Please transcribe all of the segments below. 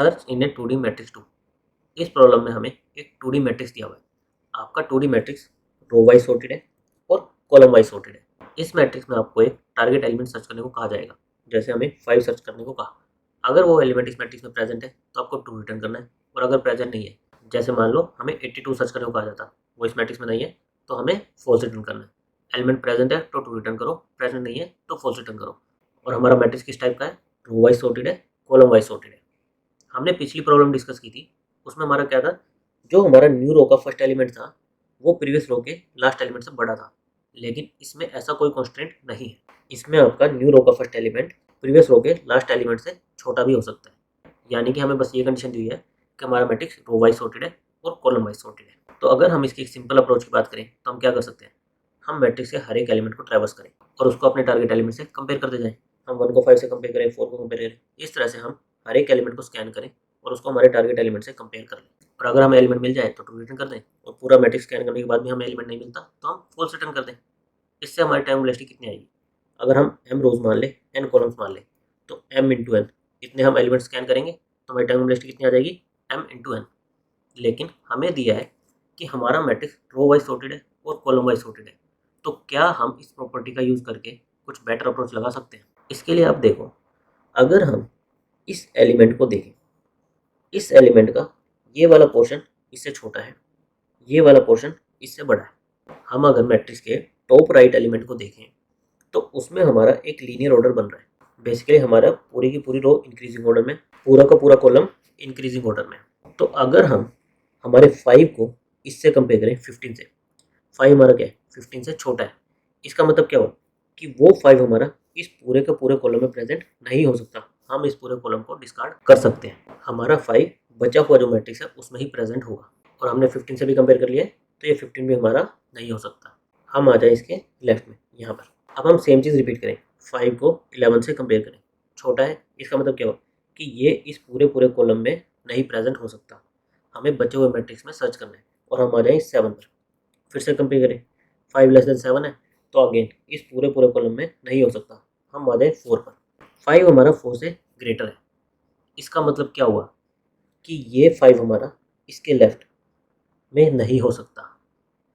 Search in a 2D matrix two. इस problem में हमें एक 2D मैट्रिक्स दिया हुआ है। आपका 2D matrix row wise sorted है और कॉलम वाइज सॉर्टेड है। इस मैट्रिक्स में आपको एक टारगेट एलिमेंट सर्च करने को कहा जाएगा। जैसे हमें 5 सर्च करने को कहा। अगर वो एलिमेंट इस मैट्रिक्स में प्रेजेंट है तो आपको ट्रू रिटर्न करना है, और अगर प्रेजेंट नहीं है, जैसे मान लो हमें 82 सर्च करने को कहा जाता, वो इस मैट्रिक्स में नहीं है तो हमें फॉल्स रिटर्न करना है। एलिमेंट प्रेजेंट है तो ट्रू रिटर्न करो, प्रेजेंट नहीं है तो फॉल्स रिटर्न करो। और हमारा मैट्रिक्स किस टाइप का है? रो वाइज सॉर्टेड है, कॉलम वाइज सॉर्टेड है। हमने पिछली प्रॉब्लम डिस्कस की थी, उसमें हमारा क्या था, जो हमारा न्यू रो का फर्स्ट एलिमेंट था वो प्रीवियस रो के लास्ट एलिमेंट से बड़ा था। लेकिन इसमें ऐसा कोई कॉन्स्टेंट नहीं है। इसमें आपका न्यू रो का फर्स्ट एलिमेंट प्रीवियस रो के लास्ट एलिमेंट से छोटा भी हो सकता है। यानी कि हमें बस ये कंडीशन दी है कि हमारा मैट्रिक्स रो वाइज सॉर्टेड है और कॉलम वाइज सॉर्टेड है। तो अगर हम इसकी एक सिंपल अप्रोच की बात करें तो हम क्या कर सकते हैं, हम मैट्रिक्स के हर एक एलिमेंट को ट्रैवर्स करें और उसको अपने टारगेट एलिमेंट से कंपेयर करते जाएं। हम 1 को 5 से कंपेयर करें, 4 को कंपेयर करें, इस तरह से हम हर एक एलिमेंट को स्कैन करें और उसको हमारे टारगेट एलिमेंट से कंपेयर कर लें। और अगर हमें एलिमेंट मिल जाए तो ट्रू रिटर्न कर दें, और पूरा मैट्रिक्स स्कैन करने के बाद भी हमें एलिमेंट नहीं मिलता तो हम फॉल्स रिटर्न कर दें। इससे हमारी टाइम वेलोसिटी कितनी आएगी? अगर हम m रोज मान ले, n कॉलम्स मान ले, तो m इंटू n इतने हम एलिमेंट स्कैन करेंगे तो हमारी टाइम वेलोसिटी कितनी आ जाएगी? m into n। लेकिन हमें दिया है कि हमारा मैट्रिक्स रो वाइज सॉर्टेड है और कॉलम वाइज सॉर्टेड है। तो क्या हम इस प्रॉपर्टी का यूज़ करके कुछ बेटर अप्रोच लगा सकते हैं? इसके लिए आप देखो, अगर हम इस एलिमेंट को देखें, इस एलिमेंट का ये वाला पोर्शन इससे छोटा है, ये वाला पोर्शन इससे बड़ा है। हम अगर मैट्रिक्स के टॉप राइट एलिमेंट को देखें तो उसमें हमारा एक लीनियर ऑर्डर बन रहा है। बेसिकली हमारा पूरी की पूरी रो इंक्रीजिंग ऑर्डर में, पूरा का पूरा कॉलम इंक्रीजिंग ऑर्डर में। तो अगर हम हमारे 5 को इससे कंपेयर करें 15 से, 5 हमारा क्या है? 15 से छोटा है। इसका मतलब क्या हुआ कि वो 5 हमारा इस पूरे के पूरे कॉलम में प्रेजेंट नहीं हो सकता। हम इस पूरे कॉलम को डिस्कार्ड कर सकते हैं। हमारा 5 बचा हुआ जो मैट्रिक्स है उसमें ही प्रेजेंट होगा। और हमने 15 से भी कंपेयर कर लिया है तो ये 15 भी हमारा नहीं हो सकता। हम आ जाए इसके लेफ्ट में यहाँ पर। अब हम सेम चीज़ रिपीट करें, 5 को 11 से कंपेयर करें, छोटा है। इसका मतलब क्या हुआ कि ये इस पूरे पूरे कॉलम में नहीं प्रेजेंट हो सकता। हमें बचे हुए मैट्रिक्स में सर्च करना है और हम आ जाए 7 पर। फिर से कंपेयर करें, 5 लेस देन 7 है तो अगेन इस पूरे पूरे कॉलम में नहीं हो सकता। हम आ जाए 4 पर। 5 हमारा 4 से ग्रेटर है। इसका मतलब क्या हुआ कि ये 5 हमारा इसके लेफ्ट में नहीं हो सकता।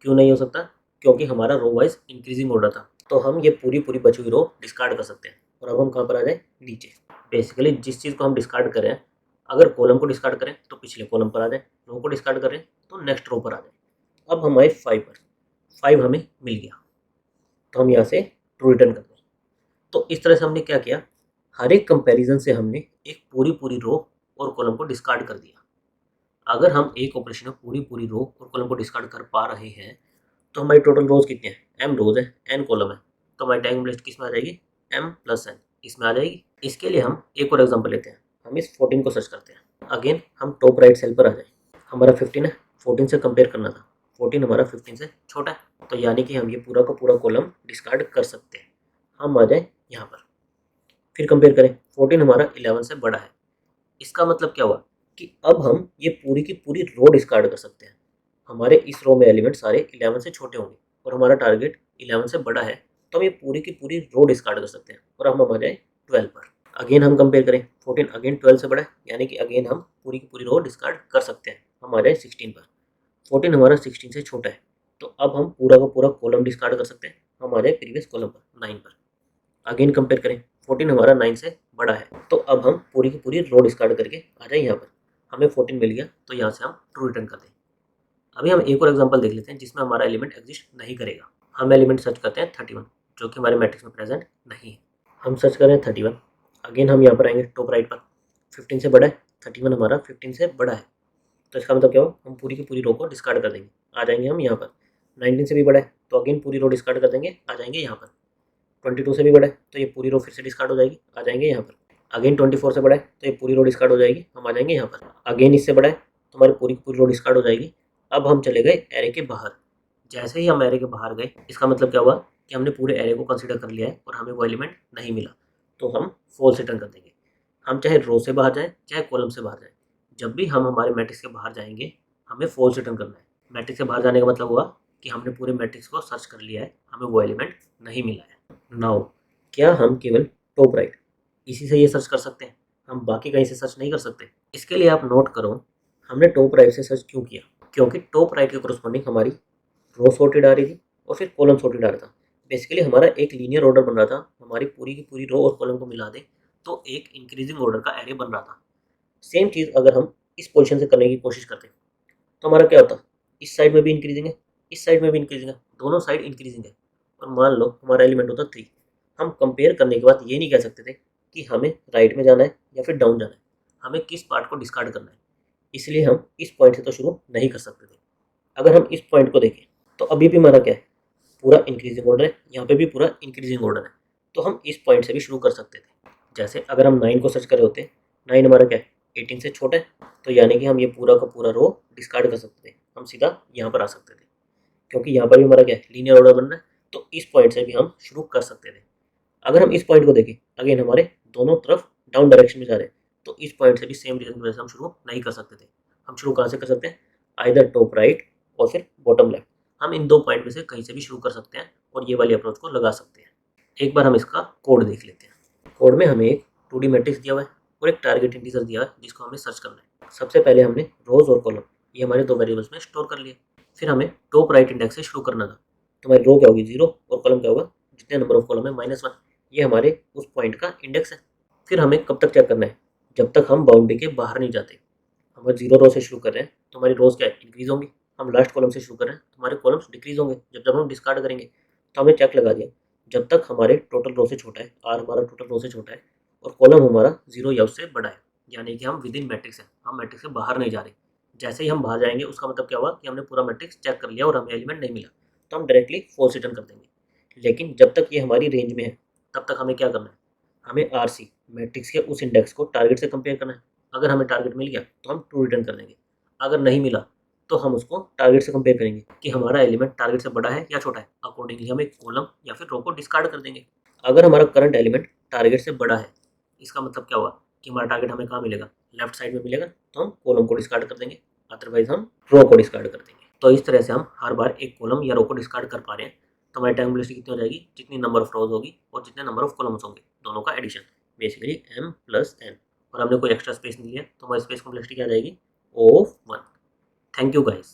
क्यों नहीं हो सकता? क्योंकि हमारा रो वाइज इंक्रीजिंग ऑर्डर था। तो हम ये पूरी पूरी बची हुई रो डिस्कार्ड कर सकते हैं। और अब हम कहाँ पर आ जाए? नीचे। बेसिकली जिस चीज़ को हम डिस्कार्ड करें, अगर कॉलम को डिस्कार्ड करें तो पिछले कॉलम पर आ जाए, रो को डिस्कार्ड करें तो नेक्स्ट रो पर आ जाए। अब हम आए 5 पर। 5 हमें मिल गया तो हम यहाँ से ट्रू रिटर्न कर दें। तो इस तरह से हमने क्या किया, हर एक कंपैरिजन से हमने एक पूरी पूरी रो और कॉलम को डिस्कार्ड कर दिया। अगर हम एक ऑपरेशन में पूरी पूरी रो और कॉलम को डिस्कार्ड कर पा रहे हैं तो हमारी टोटल रोज कितनी है? m रोज है, n कॉलम है। तो हमारी टाइम लिस्ट किस में आ जाएगी? m प्लस n इसमें आ जाएगी। इसके लिए हम एक और एग्जांपल लेते हैं। हम इस 14 को सर्च करते हैं। अगेन हम टॉप राइट सेल पर आ जाए। हमारा 15 है, 14 से कंपेयर करना था। 14 हमारा 15 से छोटा है, तो यानी कि हम ये पूरा का पूरा कॉलम डिस्कार्ड कर सकते हैं। हम आ जाए यहाँ पर, फिर कंपेयर करें। 14 हमारा 11 से बड़ा है। इसका मतलब क्या हुआ कि अब हम ये पूरी की पूरी रो डिस्कार्ड कर सकते हैं। हमारे इस रो में एलिमेंट सारे 11 से छोटे होंगे और हमारा टारगेट 11 से बड़ा है, तो हम ये पूरी की पूरी रो डिस्कार्ड कर सकते हैं। और हम आ जाए 12 पर। अगेन हम कंपेयर करें, 14 अगेन 12 से बड़ा है, यानी कि अगेन हम पूरी की पूरी रो डिस्कार्ड कर सकते हैं। हम आ जाए 16 पर। 14 हमारा 16 से छोटा है, तो अब हम पूरा का पूरा कॉलम डिस्कार्ड कर सकते हैं। हम आ जाए प्रीवियस कॉलम पर, 9 पर। अगेन कंपेयर करें, 14 हमारा 9 से बड़ा है, तो अब हम पूरी की पूरी रो डिस्कार्ड करके आ जाए यहाँ पर। हमें 14 मिल गया तो यहाँ से हम ट्रू रिटर्न कर दें। अभी हम एक और एग्जांपल देख लेते हैं जिसमें हमारा एलिमेंट एग्जिस्ट नहीं करेगा। हम एलिमेंट सर्च करते हैं 31, जो कि हमारे मैट्रिक्स में प्रेजेंट नहीं है। हम सर्च करें 31। अगेन हम यहाँ पर आएंगे टॉप राइट पर। 15 से बड़ा है, 31 हमारा 15 से बड़ा है, तो इसका मतलब क्या हो, हम पूरी की पूरी रो को डिस्कार्ड कर देंगे। आ जाएंगे हम यहाँ पर। 19 से भी बड़ा है तो अगेन पूरी रो डिस्कार्ड कर देंगे, आ जाएंगे यहाँ पर। 22 से भी बड़ा है तो ये पूरी रो फिर से डिस्कार्ड हो जाएगी, आ जाएंगे यहाँ पर। अगेन 24 से बड़ा है तो ये पूरी रो डिस्कार्ड हो जाएगी, हम आ जाएंगे यहाँ पर। अगेन इससे बड़ा है तो हमारी पूरी की पूरी रो डिस्कार्ड हो जाएगी। अब हम चले गए एरे के बाहर। जैसे ही हम एरे के बाहर गए, इसका मतलब क्या हुआ कि हमने पूरे एरे को कंसीडर कर लिया है और हमें वो एलिमेंट नहीं मिला, तो हम फॉल्स रिटर्न कर देंगे। हम चाहे रो से बाहर जाएं चाहे कॉलम से बाहर जाएं, जब भी हम हमारे मैट्रिक्स के बाहर जाएंगे हमें फॉल्स रिटर्न करना है। मैट्रिक्स से बाहर जाने का मतलब हुआ कि हमने पूरे मैट्रिक्स को सर्च कर लिया है, हमें वो एलिमेंट नहीं मिला है। नाउ क्या हम केवल टॉप राइट इसी से ये सर्च कर सकते हैं? हम बाकी कहीं से सर्च नहीं कर सकते। इसके लिए आप नोट करो हमने टॉप राइट से सर्च क्यों किया, क्योंकि टॉप राइट के कोरस्पॉन्डिंग हमारी रो सॉर्टेड आ रही थी और फिर कॉलम सॉर्टेड आ रहा था। बेसिकली हमारा एक लीनियर ऑर्डर बन रहा था, हमारी पूरी की पूरी रो और कॉलम को मिला दे तो एक इंक्रीजिंग ऑर्डर का एरे बन रहा था। सेम चीज़ अगर हम इस पोजीशन से करने की कोशिश करते तो हमारा क्या होता, इस साइड में भी इंक्रीजिंग है, इस साइड में भी इंक्रीजिंग है, दोनों साइड इंक्रीजिंग है और मान लो हमारा एलिमेंट होता 3। हम कंपेयर करने के बाद ये नहीं कह सकते थे कि हमें राइट में जाना है या फिर डाउन जाना है, हमें किस पार्ट को डिस्कार्ड करना है। इसलिए हम इस पॉइंट से तो शुरू नहीं कर सकते थे। अगर हम इस पॉइंट को देखें तो अभी भी हमारा क्या है, पूरा इंक्रीजिंग ऑर्डर है, यहाँ पे भी पूरा इंक्रीजिंग ऑर्डर है, तो हम इस पॉइंट से भी शुरू कर सकते थे। जैसे अगर हम 9 को सर्च कर रहे होते, 9 हमारा क्या है 18 से छोटा है, तो यानी कि हम ये पूरा का पूरा रो डिस्कार्ड कर सकते थे, हम सीधा यहाँ पर आ सकते थे। क्योंकि यहाँ पर भी हमारा क्या है लीनियर ऑर्डर बन रहा है, तो इस पॉइंट से भी हम शुरू कर सकते थे। अगर हम इस पॉइंट को देखें, अगेन हमारे दोनों तरफ डाउन डायरेक्शन में जा रहे हैं, तो इस पॉइंट से भी सेम रीजन की वजह से हम शुरू नहीं कर सकते थे। हम शुरू कहाँ से कर सकते हैं, आइदर टॉप राइट और फिर बॉटम लेफ्ट। हम इन दो पॉइंट में से कहीं से भी शुरू कर सकते हैं और ये वाली अप्रोच को लगा सकते हैं। एक बार हम इसका कोड देख लेते हैं। कोड में हमें एक 2D मैट्रिक्स दिया हुआ है और एक टारगेट इंटीजर दिया है जिसको हमें सर्च करना है। सबसे पहले हमने रोज और कॉलम ये हमारे दो वेरिएबल्स में स्टोर कर लिए। फिर हमें टॉप राइट इंडेक्स से शुरू करना था, तो हमारी रो क्या होगी 0 और कॉलम क्या होगा, जितने नंबर ऑफ कॉलम है -1, ये हमारे उस पॉइंट का इंडेक्स है। फिर हमें कब तक चेक करना है, जब तक हम बाउंड्री के बाहर नहीं जाते। हम 0 रो से शुरू कर रहे हैं तो हमारी रोज क्या है इंक्रीज होंगी। हम लास्ट कॉलम से शुरू कर रहे हैं तो हमारे कॉलम्स डिक्रीज होंगे। जब जब हम डिस्कार्ड करेंगे तो हमने चेक लगा दिया, जब तक हमारे टोटल रो से छोटा है, आर हमारा टोटल रो से छोटा है और कॉलम हमारा 0 या उससे बड़ा है, यानी कि हम विद इन मैट्रिक्स है, हम मैट्रिक्स से बाहर नहीं जा रहे। जैसे ही हम बाहर जाएंगे उसका मतलब क्या हुआ कि हमने पूरा मैट्रिक्स चेक कर लिया और हमें एलिमेंट नहीं मिला, तो हम डायरेक्टली फॉल्स रिटर्न कर देंगे। लेकिन जब तक ये हमारी रेंज में है तब तक हमें क्या करना है, हमें आर सी मैट्रिक्स के उस इंडेक्स को टारगेट से कंपेयर करना है। अगर हमें टारगेट मिल गया तो हम ट्रू रिटर्न कर देंगे, अगर नहीं मिला तो हम उसको टारगेट से कंपेयर करेंगे कि हमारा एलिमेंट टारगेट से बड़ा है या छोटा है। अकॉर्डिंगली हम एक कॉलम या फिर रो को डिस्कार्ड कर देंगे। अगर हमारा करंट एलिमेंट टारगेट से बड़ा है, इसका मतलब क्या हुआ कि हमारा टारगेट हमें कहाँ मिलेगा, लेफ्ट साइड में मिलेगा, तो हम कॉलम को डिस्कार्ड कर देंगे, अदरवाइज हम रो को डिस्कार्ड कर देंगे। तो इस तरह से हम हर बार एक कॉलम या रो को डिस्कार्ड कर पा रहे हैं। तो हमारी टाइम वेलोसिटी कितनी हो जाएगी, जितनी नंबर ऑफ रोज होगी और जितने नंबर ऑफ कॉलम्स होंगे, दोनों का एडिशन, बेसिकली m + n। और हमने कोई एक्स्ट्रा स्पेस नहीं लिया तो हमारी स्पेस कॉम्प्लेक्सिटी क्या आ जाएगी, O(1). Thank you guys.